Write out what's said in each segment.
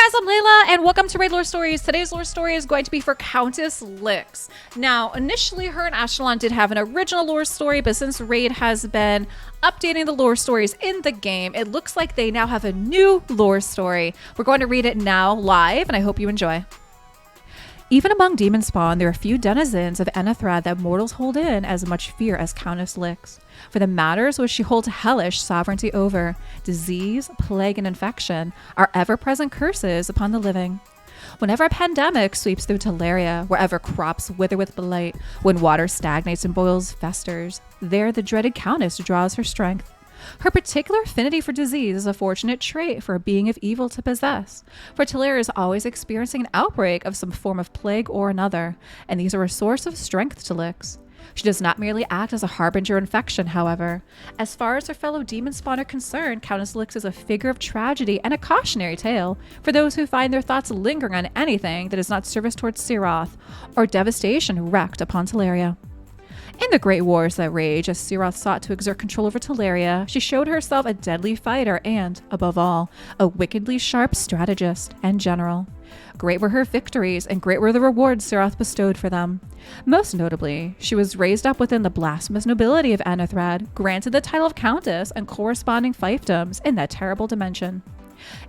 guys, I'm Layla, and welcome to Raid Lore Stories. Today's lore story is going to be for Countess Lix. Now, initially, her and Ashlon did have an original lore story, but since Raid has been updating the lore stories in the game, it looks like they now have a new lore story. We're going to read it now live, and I hope you enjoy. Even among demon spawn, there are few denizens of Enethrad that mortals hold in as much fear as Countess Lix. For the matters which she holds hellish sovereignty over, disease, plague, and infection, are ever-present curses upon the living. Whenever a pandemic sweeps through Teleria, wherever crops wither with blight, when water stagnates and boils festers, there the dreaded Countess draws her strength. Her particular affinity for disease is a fortunate trait for a being of evil to possess, for Teleria is always experiencing an outbreak of some form of plague or another, and these are a source of strength to Lix. She does not merely act as a harbinger of infection, however. As far as her fellow demon spawn are concerned, Countess Lix is a figure of tragedy and a cautionary tale for those who find their thoughts lingering on anything that is not service towards Siroth, or devastation wreaked upon Teleria. In the great wars that rage as Siroth sought to exert control over Teleria, she showed herself a deadly fighter and, above all, a wickedly sharp strategist and general. Great were her victories, and great were the rewards Siroth bestowed for them. Most notably, she was raised up within the blasphemous nobility of Enethrad, granted the title of Countess and corresponding fiefdoms in that terrible dimension.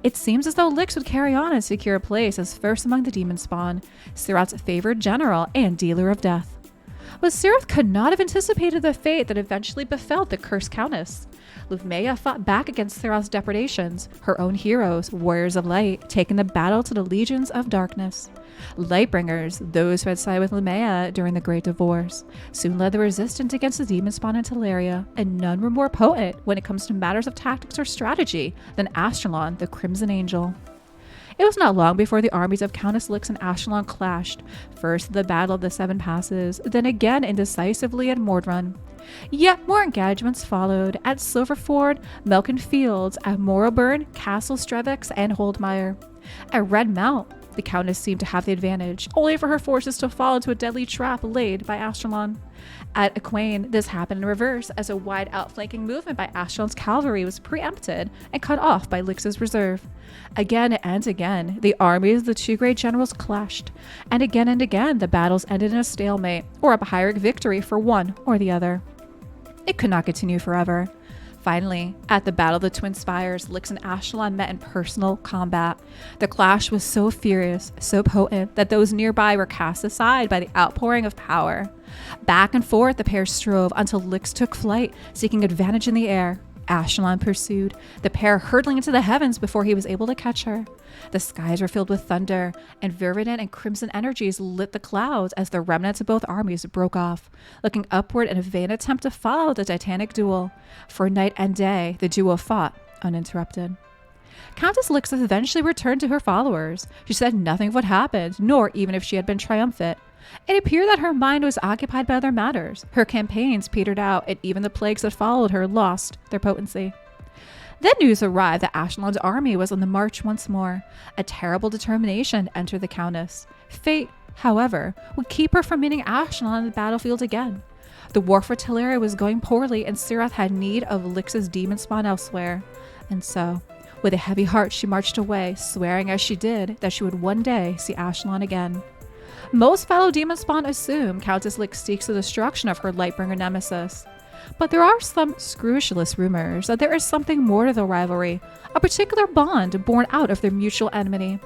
It seems as though Lix would carry on and secure a place as first among the demon spawn, Siroth's favored general and dealer of death. But Siroth could not have anticipated the fate that eventually befell the cursed Countess. Lufmeya fought back against Siroth's depredations, her own heroes, warriors of light, taking the battle to the legions of darkness. Lightbringers, those who had sided with Lufmeya during the Great Divorce, soon led the resistance against the demon spawn in Teleria, and none were more potent when it comes to matters of tactics or strategy than Ashlon, the Crimson Angel. It was not long before the armies of Countess Lix and Ashlon clashed, first in the Battle of the Seven Passes, then again indecisively at Mordrun. Yet more engagements followed at Silverford, Melkin Fields, at Morroburn, Castle Strevex, and Holdmire. At Red Mount, the Countess seemed to have the advantage, only for her forces to fall into a deadly trap laid by Ashlon. At Aquain, this happened in reverse, as a wide outflanking movement by Ashlon's cavalry was preempted and cut off by Lix's reserve. Again and again, the armies of the two great generals clashed, and again the battles ended in a stalemate, or a Pyrrhic victory for one or the other. It could not continue forever. Finally, at the Battle of the Twin Spires, Lix and Ashlon met in personal combat. The clash was so furious, so potent, that those nearby were cast aside by the outpouring of power. Back and forth the pair strove until Lix took flight, seeking advantage in the air. Ashlon pursued, the pair hurtling into the heavens before he was able to catch her. The skies were filled with thunder, and verdant and crimson energies lit the clouds as the remnants of both armies broke off, looking upward in a vain attempt to follow the titanic duel. For night and day, the duo fought uninterrupted. Countess Lix eventually returned to her followers. She said nothing of what happened, nor even if she had been triumphant. It appeared that her mind was occupied by other matters. Her campaigns petered out, and even the plagues that followed her lost their potency. Then news arrived that Ashlon's army was on the march once more. A terrible determination entered the Countess. Fate, however, would keep her from meeting Ashlon on the battlefield again. The war for Teleria was going poorly, and Siroth had need of Lix's demon spawn elsewhere. And so, with a heavy heart, she marched away, swearing as she did that she would one day see Ashlon again. Most fellow demon spawn assume Countess Lix seeks the destruction of her Lightbringer nemesis. But there are some scrupulous rumors that there is something more to the rivalry, a particular bond born out of their mutual enmity.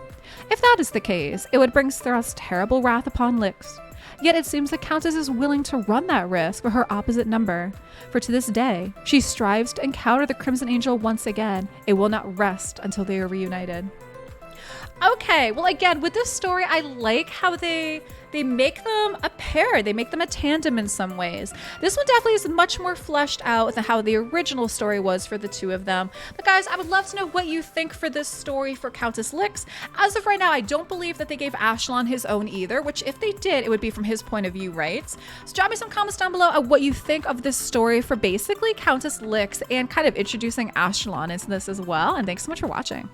If that is the case, it would bring Siroth's terrible wrath upon Lix. Yet it seems the Countess is willing to run that risk for her opposite number, for to this day, she strives to encounter the Crimson Angel once again. It will not rest until they are reunited. Okay, well again, with this story, I like how they make them a pair. They make them a tandem in some ways. This one definitely is much more fleshed out than how the original story was for the two of them. But guys, I would love to know what you think for this story for Countess Lix. As of right now, I don't believe that they gave Ashlon his own either, which if they did, it would be from his point of view, right? So drop me some comments down below on what you think of this story for basically Countess Lix and kind of introducing Ashlon into this as well. And thanks so much for watching.